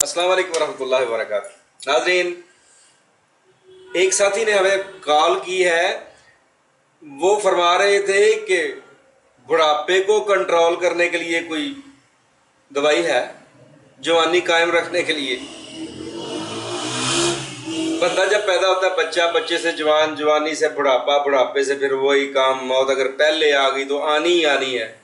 अस्सलाम वालेकुम वरहमतुल्लाहि वबरकातुहू। नाज़रीन, एक साथी ने हमें कॉल की है। वो फरमा रहे थे कि बुढ़ापे को कंट्रोल करने के लिए कोई दवाई है, जवानी कायम रखने के लिए। बंदा जब पैदा होता है बच्चा, बच्चे से जवान, जवानी से बुढ़ापा, बुढ़ापे से फिर वही काम मौत अगर पहले आ गई तो आनी ही आनी है।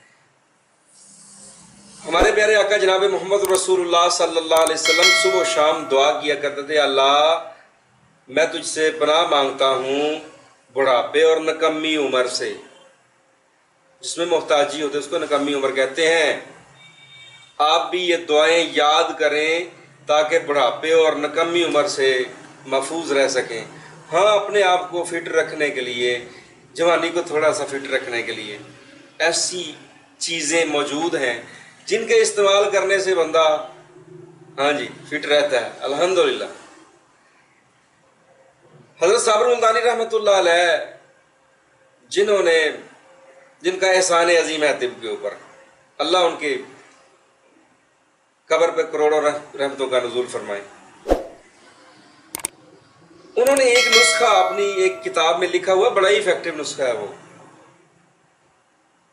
हमारे प्यारे आका जनाब मोहम्मद रसूलुल्लाह सल्लल्लाहु अलैहि वसल्लम सुबह शाम दुआ किया करते थे, अल्लाह मैं तुझसे पनाह मांगता हूँ बुढ़ापे और नकम्मी उम्र से। जिसमें मोहताजी होते उसको नकम्मी उम्र कहते हैं। आप भी ये दुआएं याद करें ताकि बुढ़ापे और नकम्मी उम्र से महफूज रह सकें। हाँ, अपने आप को फिट रखने के लिए, जवानी को थोड़ा सा फिट रखने के लिए ऐसी चीज़ें मौजूद हैं जिनके इस्तेमाल करने से बंदा हाँ जी फिट रहता है अल्हम्दुलिल्लाह। हज़रत साबिर मुल्तानी रहमतुल्लाह अलैह, जिनका एहसान अजीम है तिब के ऊपर, अल्लाह उनके कब्र पे करोड़ों रहमतों का नुज़ूल फरमाए। उन्होंने एक नुस्खा अपनी एक किताब में लिखा हुआ, बड़ा ही इफेक्टिव नुस्खा है वो,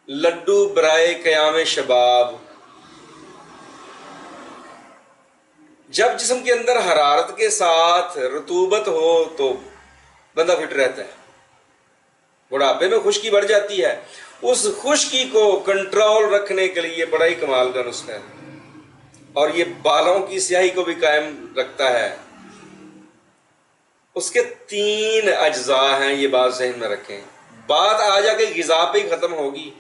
लड्डू बराए क़याम शबाब। जब जिस्म के अंदर हरारत के साथ रतूबत हो तो बंदा फिट रहता है। बुढ़ापे में खुश्की बढ़ जाती है, उस खुश्की को कंट्रोल रखने के लिए बड़ा ही कमाल का नुस्खा है। और ये बालों की स्याही को भी कायम रखता है। उसके 3 अज्जा हैं, ये बात ज़हन में रखें। बात आ जाके ग़िज़ा पे ही ख़त्म होगी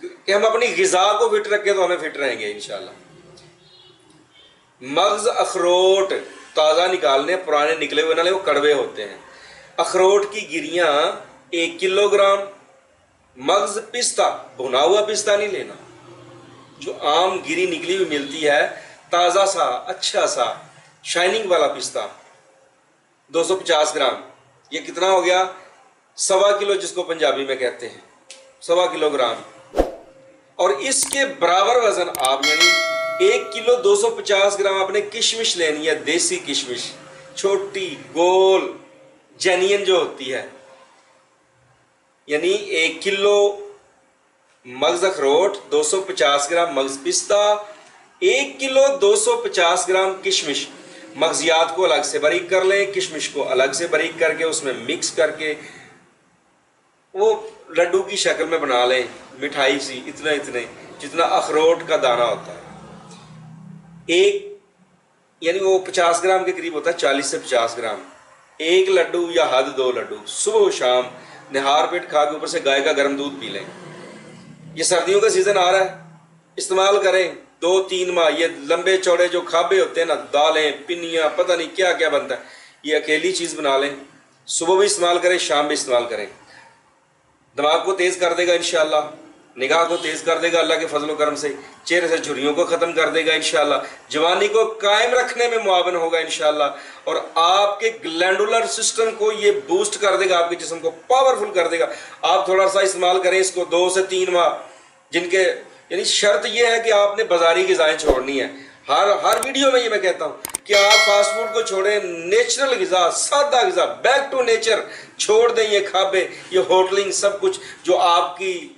कि हम अपनी ग़िज़ा को फिट रखें तो हमें फिट रहेंगे इंशाल्लाह। मग्ज़ अखरोट ताज़ा निकालने, पुराने निकले हुए नाले वो कड़वे होते हैं। अखरोट की गिरियाँ 1 किलोग्राम। मग्ज़ पिस्ता, भुना हुआ पिस्ता नहीं लेना, जो आम गिरी निकली हुई मिलती है, ताज़ा सा अच्छा सा शाइनिंग वाला पिस्ता 250 ग्राम। ये कितना हो गया? 1.25 किलो, जिसको पंजाबी में कहते हैं 1.25 किलोग्राम। और इसके बराबर वजन आप यानी 1 किलो 250 ग्राम आपने किशमिश लेनी है, देसी किशमिश, छोटी गोल जेनियन जो होती है। यानी 1 किलो मग्ज़ अखरोट, 250 ग्राम मग्ज़ पिस्ता, 1 किलो 250 ग्राम किशमिश। मग्ज़ियात को अलग से बारीक कर लें, किशमिश को अलग से बारीक करके उसमें मिक्स करके वो लड्डू की शक्ल में बना लें, मिठाई सी, इतने जितना अखरोट का दाना होता है। यानी वो 50 ग्राम के करीब होता है, 40 से 50 ग्राम। 1 लड्डू या हद 2 लड्डू सुबह शाम निहार पेट खा के ऊपर से गाय का गर्म दूध पी लें। ये सर्दियों का सीज़न आ रहा है, इस्तेमाल करें 2-3 माह। ये लंबे चौड़े जो खाबे होते हैं ना, दालें पिनियाँ पता नहीं क्या क्या बनता है, ये अकेली चीज़ बना लें। सुबह भी इस्तेमाल करें, शाम भी इस्तेमाल करें। दिमाग को तेज़ कर देगा इंशाअल्लाह, निगाह को तेज़ कर देगा अल्लाह के फजल करम से, चेहरे से झुर्रियों को ख़त्म कर देगा इंशाअल्लाह, जवानी को कायम रखने में मुआवन होगा इंशाअल्लाह। और आपके ग्लैंडुलर सिस्टम को ये बूस्ट कर देगा, आपके जिस्म को पावरफुल कर देगा। आप थोड़ा सा इस्तेमाल करें इसको 2 से 3 माह, जिनके यानी शर्त ये है कि आपने बाजारी ग़िज़ाएँ छोड़नी है। हर वीडियो में ये मैं कहता हूँ कि आप फास्ट फूड को छोड़ें, नेचुरल ग़िज़ा, सादा ग़िज़ा, बैक टू नेचर छोड़ दें। ये खाबे, ये होटलिंग, सब कुछ जो आपकी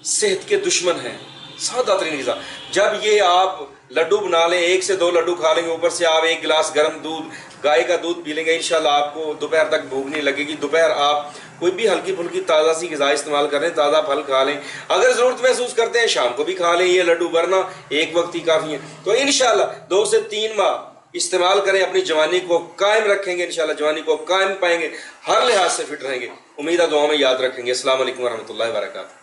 सेहत के दुश्मन हैं, सादा तरीन ग़िज़ा। जब ये आप लड्डू बना लें, 1 से 2 लड्डू खा लेंगे, ऊपर से आप 1 गिलास गर्म दूध, गाय का दूध पी लेंगे, इंशाल्लाह आपको दोपहर तक भूख नहीं लगेगी। दोपहर आप कोई भी हल्की फुल्की ताज़ा सी ग़िज़ा इस्तेमाल करें, ताज़ा फल खा लें। अगर ज़रूरत महसूस करते हैं शाम को भी खा लें ये लड्डू, वरना एक वक्त ही काफ़ी है। तो इंशाल्लाह 2 से 3 माह इस्तेमाल करें, अपनी जवानी को कायम रखेंगे इंशाल्लाह, जवानी को कायम पाएंगे, हर लिहाज से फिट रहेंगे। उम्मीद है दुआ में याद रखेंगे। अस्सलाम वालेकुम वरहमतुल्लाहि वबरकातुहू।